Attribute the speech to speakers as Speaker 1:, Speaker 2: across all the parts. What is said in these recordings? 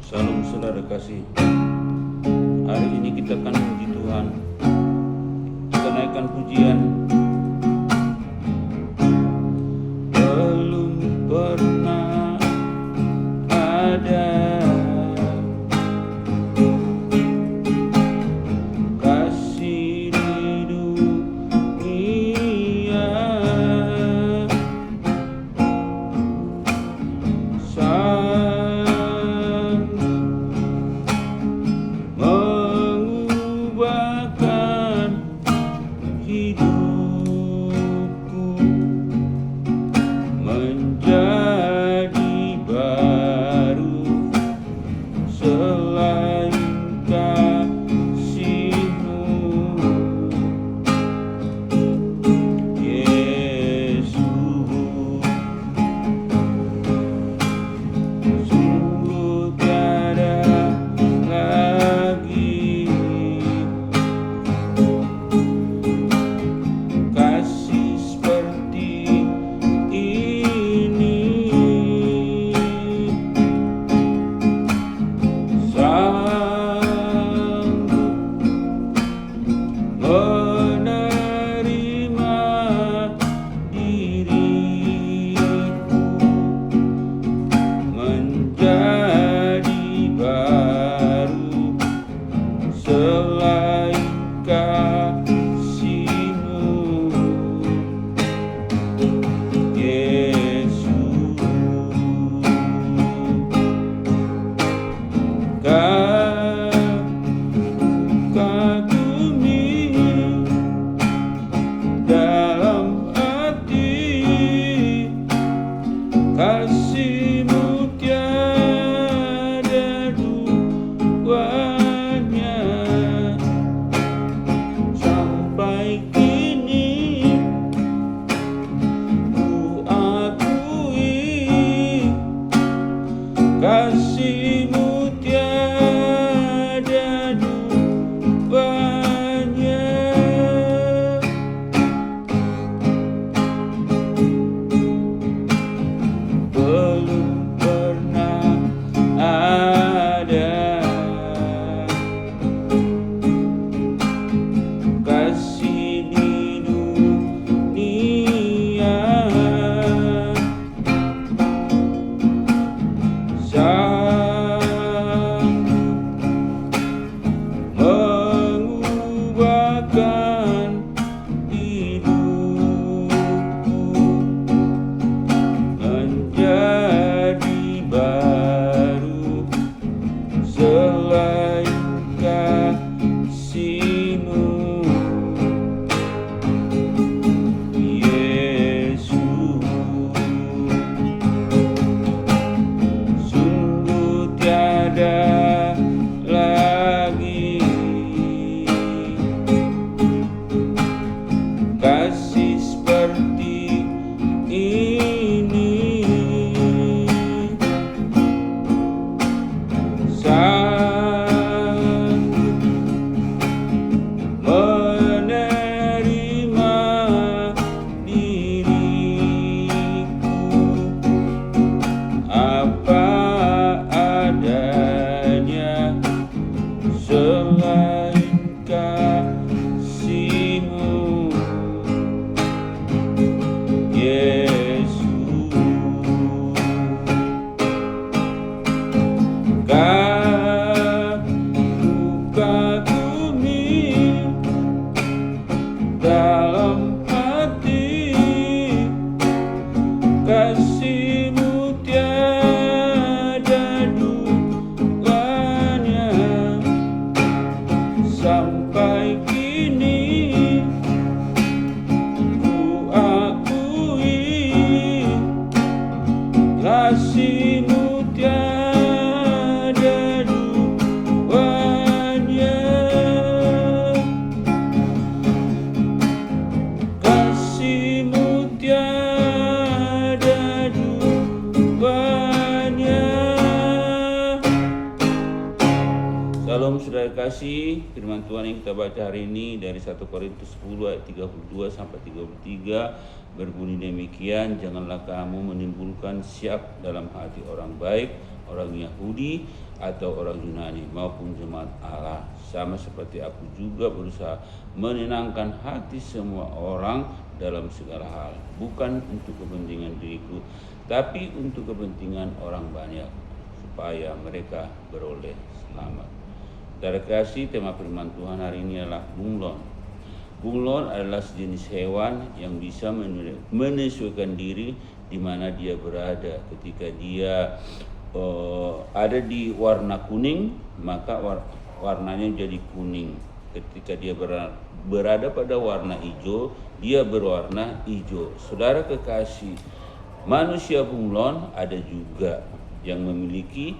Speaker 1: Salam saudara kasih. Hari ini kita akan memuji Tuhan. Kita naikkan pujian. Belum pernah ada kasih di dunia mengubahkan hidupku menjadi baru selain kasih-Mu, Yesus. Sungguh tiada lagi kasih seperti ini. Sanggup menerima diriku menjadi baru selain kasih-Mu, Yesus. Kagumi dalam hati, kasih-Mu tiada duanya. Sampai kini ku akui kasih-Mu tiada duanya. Belum pernah ada kasih di dunia sanggup mengubahkan hidupku menjadi baru selain kasih-Mu, Yesus. Sungguh tiada lagi kasih seperti ini. Sanggup menerima diriku apa adanya selain kasih-Mu, Yesus. Kagumi dalam hati, kasih-Mu tiada duanya. Sampai kini ku akui kasih-Mu tiada duanya. Kasih-Mu tiada duanya. Salam saudara kasih. Firman Tuhan yang kita baca hari ini dari 1 Korintus 10 ayat 32 sampai 33 berbunyi demikian, janganlah kamu menimbulkan syak dalam hati orang baik, orang Yahudi, atau orang Yunani maupun jemaat Allah. Sama seperti aku juga berusaha menenangkan hati semua orang dalam segala hal, bukan untuk kepentingan diriku, tapi untuk kepentingan orang banyak, supaya mereka beroleh selamat. Saudara kasih, tema firman Tuhan hari ini adalah bunglon. Bunglon adalah sejenis hewan yang bisa menyesuaikan diri di mana dia berada. Ketika dia ada di warna kuning, maka warnanya jadi kuning. Ketika dia berada pada warna hijau, dia berwarna hijau. Saudara kekasih, manusia bunglon ada juga yang memiliki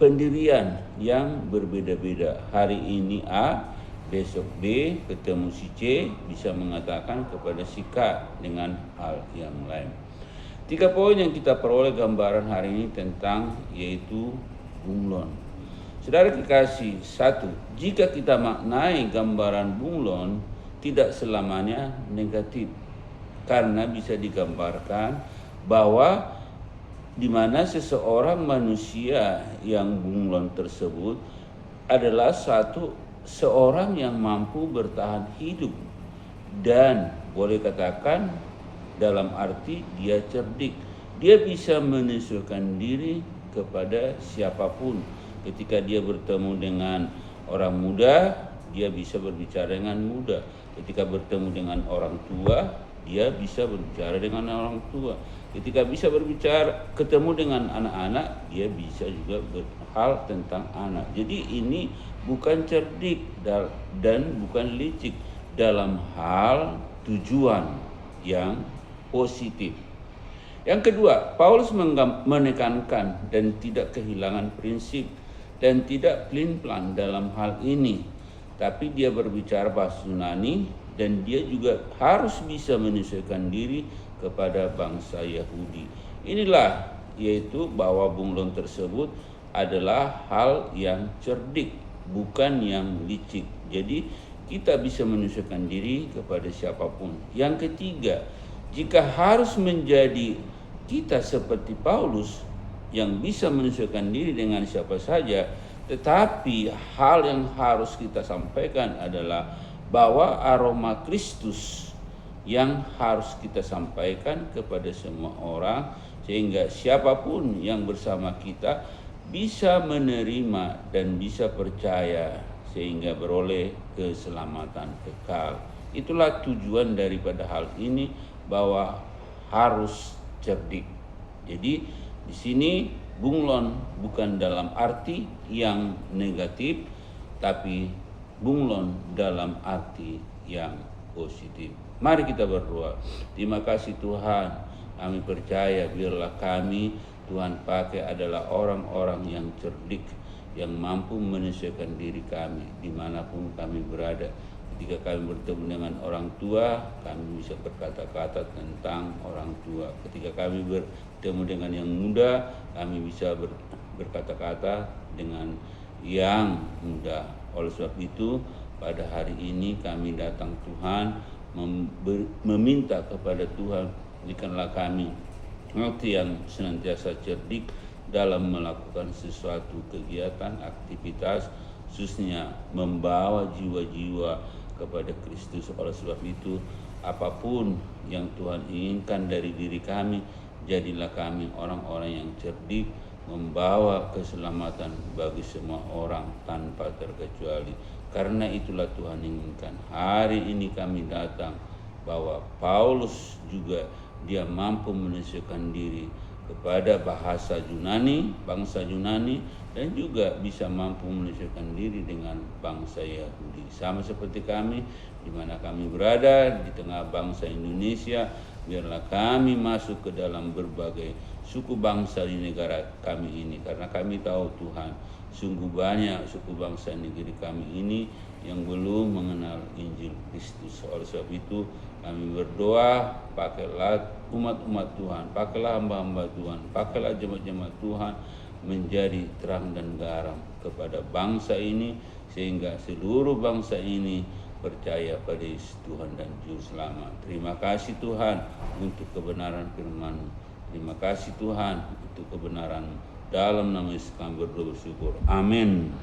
Speaker 1: pendirian yang berbeda-beda. Hari ini A, besok B, ketemu si C, bisa mengatakan kepada si K dengan hal yang lain. 3 poin yang kita peroleh gambaran hari ini tentang yaitu bunglon. Saudara kekasih, 1, jika kita maknai gambaran bunglon tidak selamanya negatif, karena bisa digambarkan bahwa di mana seseorang manusia yang bunglon tersebut adalah seorang yang mampu bertahan hidup dan boleh katakan dalam arti dia cerdik. Dia bisa menyesuaikan diri kepada siapapun. Ketika dia bertemu dengan orang muda, dia bisa berbicara dengan muda. Ketika bertemu dengan orang tua, dia bisa berbicara dengan orang tua. Ketika bisa berbicara, ketemu dengan anak-anak, dia bisa juga berhal tentang anak. Jadi ini bukan cerdik dan bukan licik dalam hal tujuan yang positif. Yang kedua, Paulus menekankan dan tidak kehilangan prinsip dan tidak pelin-pelan dalam hal ini. Tapi dia berbicara bahasa Yunani dan dia juga harus bisa menyesuaikan diri kepada bangsa Yahudi. Inilah yaitu bahwa bunglon tersebut adalah hal yang cerdik, bukan yang licik. Jadi kita bisa menyesuaikan diri kepada siapapun. Yang ketiga, jika harus menjadi kita seperti Paulus yang bisa menyesuaikan diri dengan siapa saja, tetapi hal yang harus kita sampaikan adalah bahwa aroma Kristus yang harus kita sampaikan kepada semua orang, sehingga siapapun yang bersama kita bisa menerima dan bisa percaya sehingga beroleh keselamatan kekal. Itulah tujuan daripada hal ini, bahwa harus cerdik. Jadi di sini bunglon bukan dalam arti yang negatif, tapi bunglon dalam arti yang positif. Mari kita berdoa. Terima kasih Tuhan, kami percaya biarlah kami Tuhan pakai adalah orang-orang yang cerdik, yang mampu menyesuaikan diri kami dimanapun kami berada. Ketika kami bertemu dengan orang tua, kami bisa berkata-kata tentang orang tua. Ketika kami bertemu dengan yang muda, kami bisa berkata-kata dengan yang muda. Oleh sebab itu, pada hari ini kami datang Tuhan, meminta kepada Tuhan, berikanlah kami hati yang senantiasa cerdik dalam melakukan sesuatu kegiatan, aktivitas, khususnya membawa jiwa-jiwa kepada Kristus. Oleh sebab itu, apapun yang Tuhan inginkan dari diri kami, jadilah kami orang-orang yang cerdik, membawa keselamatan bagi semua orang tanpa terkecuali. Karena itulah Tuhan inginkan. Hari ini kami datang bahwa Paulus juga dia mampu menyesuaikan diri kepada bahasa Yunani, bangsa Yunani, dan juga bisa mampu menyesuaikan diri dengan bangsa Yahudi. Sama seperti kami, di mana kami berada di tengah bangsa Indonesia, biarlah kami masuk ke dalam berbagai suku bangsa di negara kami ini. Karena kami tahu Tuhan, sungguh banyak suku bangsa negeri kami ini yang belum mengenal Injil Kristus. Oleh sebab itu kami berdoa, pakailah umat-umat Tuhan, pakailah hamba-hamba Tuhan, pakailah jemaat-jemaat Tuhan menjadi terang dan garam kepada bangsa ini, sehingga seluruh bangsa ini percaya pada Yesus Tuhan dan Juru Selamat. Terima kasih Tuhan untuk kebenaran firman-Mu. Terima kasih Tuhan untuk kebenaran Dalam nama Yesus kami berdoa bersyukur. Amin.